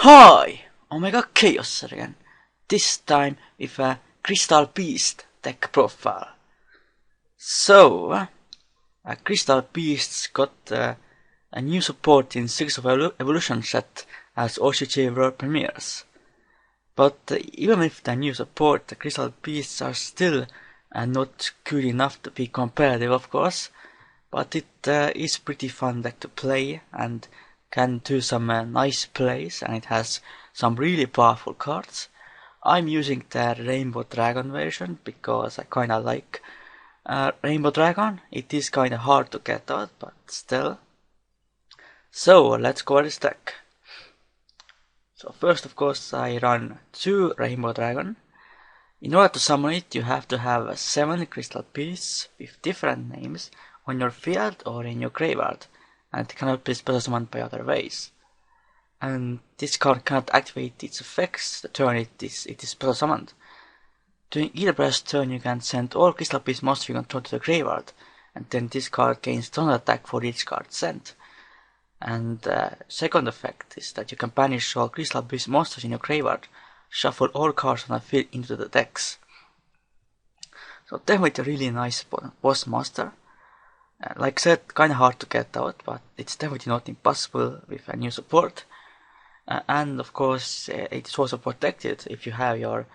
Hi! Omega Khaos again, this time with a Crystal Beast deck profile. So, Crystal Beasts got a new support in Six of Evolution set as OCG World Premieres. But even with the new support, the Crystal Beasts are still not good enough to be competitive, of course, but it is pretty fun deck to play and can do some nice plays, and it has some really powerful cards. I'm using the Rainbow Dragon version because I kinda like Rainbow Dragon. It is kinda hard to get out, but still. So let's cover this deck. So first, of course, I run 2 Rainbow Dragon. In order to summon it, you have to have 7 Crystal Beasts with different names on your field or in your graveyard, and it cannot be special summoned by other ways. And this card cannot activate its effects the turn it is special summoned. During either player's turn, you can send all Crystal Beast monsters you control to the graveyard, and then this card gains turn attack for each card sent. And the second effect is that you can banish all Crystal Beast monsters in your graveyard, shuffle all cards on the field into the decks. So definitely a really nice boss monster. Like I said, kinda hard to get out, but it's definitely not impossible with a new support. And of course, it is also protected if you have your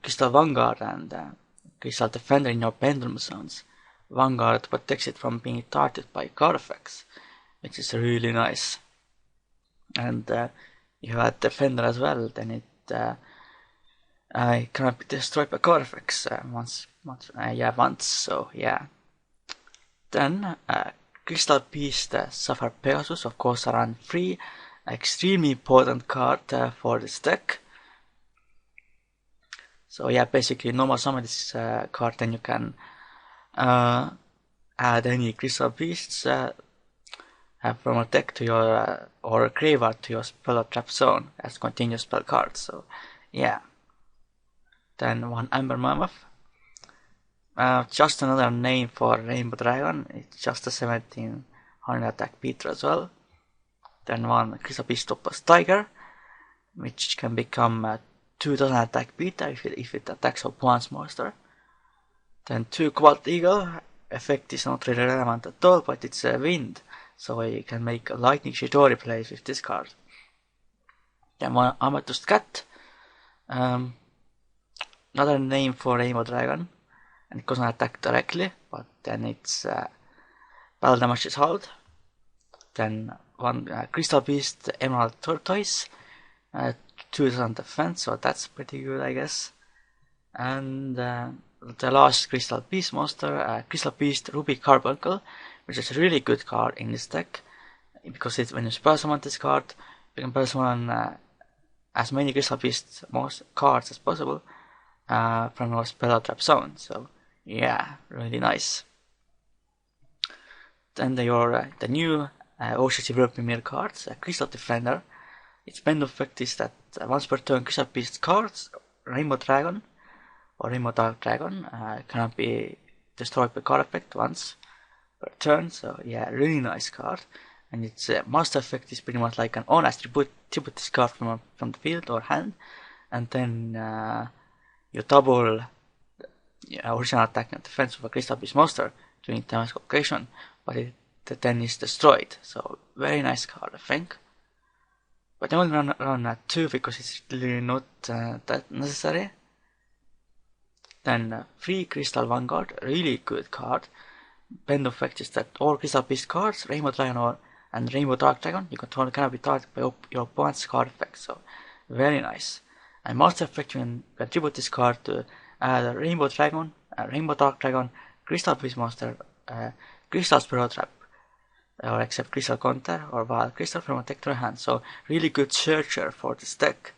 Crystal Vanguard and Crystal Defender in your Pendulum zones. Vanguard protects it from being targeted by card effects, which is really nice. And if you have Defender as well, then it cannot be destroyed by card effects once. So yeah. Then Crystal Beast Sapphire Pegasus, of course, are on free. Extremely important card for this deck. So yeah, basically normal summon this card, then you can add any Crystal Beasts from a deck to your or graveyard to your spell or trap zone as continuous spell cards. So yeah. Then 1 Amber Mammoth. Just another name for Rainbow Dragon. It's just a 1700 attack beater as well. Then 1 Crystal Beast Topaz Tiger, which can become a 2000 attack beater if it attacks opponent's monster. Then 2 Cobalt Eagle. Effect is not really relevant at all, but it's a wind, so you can make lightning Chidori plays with this card. Then 1 Amethyst Cat. Another name for Rainbow Dragon. And it doesn't attack directly, but then its battle damage is held. Then 1 Crystal Beast Emerald Tortoise, 2000 defense, so that's pretty good, I guess. And the last Crystal Beast monster, Crystal Beast Ruby Carbuncle, which is a really good card in this deck, because when you spell summon this card, you can spell summon as many Crystal Beast cards as possible from your spell trap zone. So yeah, really nice. Then the new OCG World Premiere cards, Crystal Defender. Its main effect is that once per turn, Crystal Beast cards, Rainbow Dragon or Rainbow Dark Dragon cannot be destroyed by card effect once per turn. So yeah, really nice card. And its master effect is pretty much like an honest tribute this card from the field or hand, and then you double original attack and defense of a Crystal Beast monster during damage calculation, but it then is destroyed. So very nice card, I think. But I only run 2 because it's really not that necessary. Then 3 Crystal Vanguard, really good card. Bend effect is that all Crystal Beast cards, Rainbow Dragon and Rainbow Dark Dragon, you control cannot be targeted by your opponent's card effect. So very nice. And master effect, you can attribute this card to either Rainbow Dragon, Rainbow Dark Dragon, Crystal Beast monster, Crystal Sparrow Trap, or except Crystal Counter or Wild Crystal from a deck to your hand. So really good searcher for this deck.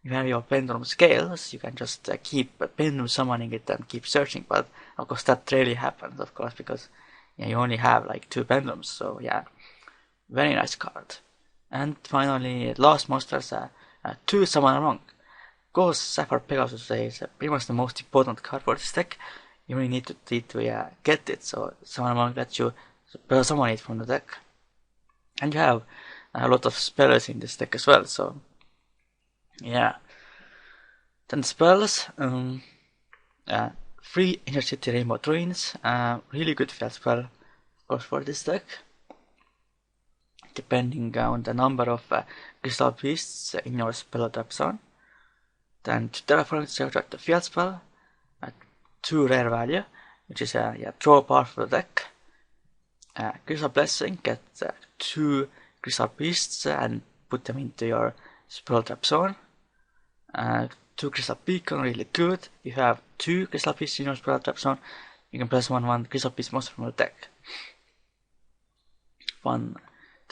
If you have your Pendulum Scales, you can just keep Pendulum summoning it and keep searching, but of course that rarely happens, of course, because you only have like 2 Pendulums. So yeah, very nice card. And finally, last monsters, 2 Summon Monk. Khaos Sapphire Pegasus is pretty much the most important card for this deck. You really need to get it, so Summon Monk lets you summon it from the deck. And you have a lot of spells in this deck as well, so yeah. Then spells, 3 Inner City Rainbow Ruins, really good field spell, of course, for this deck. Depending on the number of Crystal Beasts in your spell trap zone. Then to terraform the field spell at 2 rare value, which is a draw power for the deck. Crystal Blessing, get 2 Crystal Beasts and put them into your spell trap zone. 2 Crystal Beacon, really good. If you have 2 Crystal Beasts in your spell trap zone, you can press 1/1 Crystal Beast monster from the deck.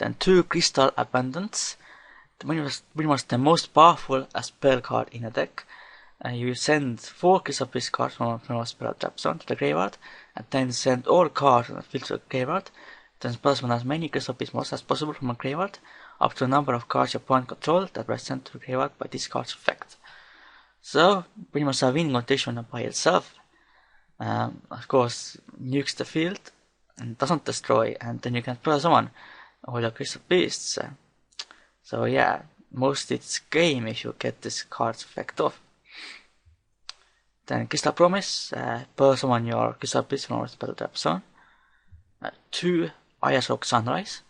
Then 2 Crystal Abundance, pretty much the most powerful spell card in a deck. You send 4 Crystal Beast cards from your spell trap zone to the graveyard, and then send all cards on the field to the graveyard. Then plus one as many Crystal Beast monsters as possible from a graveyard, up to a number of cards your opponent control that were sent to the graveyard by this card's effect. So, pretty much a winning condition by itself. Of course, nukes the field and doesn't destroy, and then you can play someone all your Crystal Beasts. So yeah, most it's game if you get this card's effect off. Then Crystal Promise, pull summon your Crystal Beast from our spell trap zone. 2 Ice Oak Sunrise.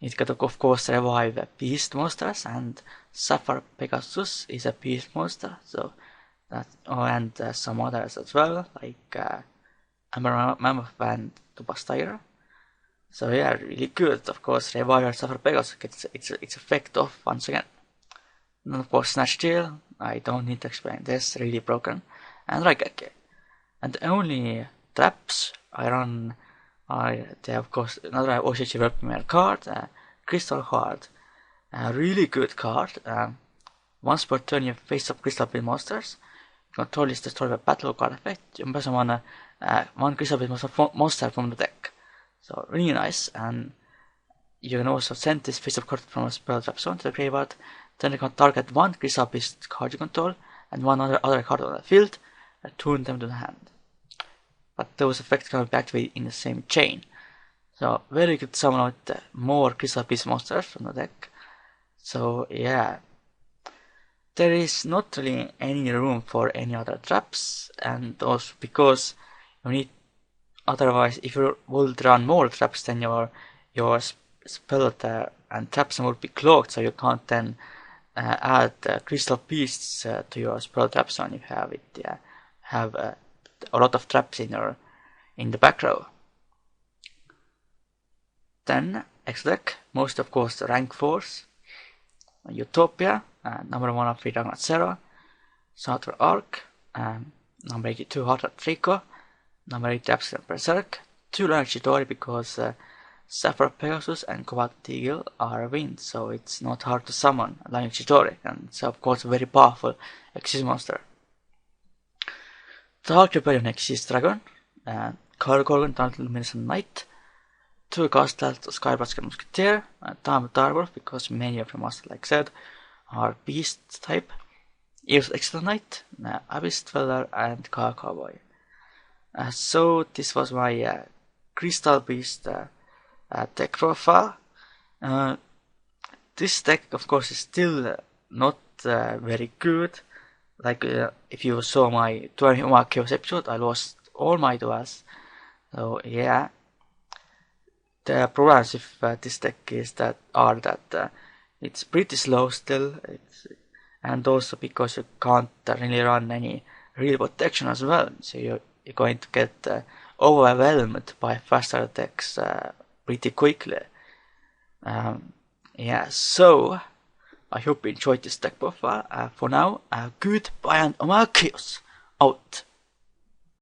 It can of course revive beast monsters, and Sapphire Pegasus is a beast monster, so that, and some others as well, like Amber Mammoth and Tubas Tiger. So yeah, really good. Of course, revive your Sapphire Pegasus gets its effect off once again. And of course, Snatch Steal, I don't need to explain this, really broken. And Raigeki. And the only traps I run are, of course, another OCG World Premiere card, Crystal Heart. A really good card. Once per turn you face up Crystal Beast monsters. Control is destroyed by battle card effect. You can summon one Crystal Beast monster from the deck. So really nice, and you can also send this face up card from a spell trap zone to the graveyard. Then you can target one Crystal Beast card you control and one other card on the field, and turn them to the hand. But those effects can be activated in the same chain. So very good to summon out more Crystal Beast monsters from the deck. So yeah, there is not really any room for any other traps, and also because you need, otherwise if you would run more traps, then your spell and traps would be clogged, so you can't then add Crystal Beasts to your spell trap zone. You have a lot of traps in the back row. Then extra deck, most of course rank 4s. Utopia, number 1 of 3 Dragon Zero, Southern Arc, number 82 Heart Trico, number 80 Absent Berserk, 2 Lion Chidori because Sapphire Pegasus and Cobalt Eagle are wins, so it's not hard to summon Lion Chidori, and it's of course a very powerful Exist monster. Dark Rebellion Exist Dragon, Carl Gorgon, Talented Luminescent Knight, 2 Castle Skyblask Musketeer, Time Darwolf because many of them, as like said, are beast type, Eos Extra Knight, Abyss Dweller, and Car Cowboy. So this was my Crystal Beast deck profile. This deck of course is still not very good. Like if you saw my 21 Khaos episode, I lost all my duels. So yeah, the problems with this deck is that it's pretty slow still, and also because you can't really run any real protection as well, so you're going to get overwhelmed by faster decks pretty quickly. Yeah, so I hope you enjoyed this deck profile. For now, goodbye and Khaos out.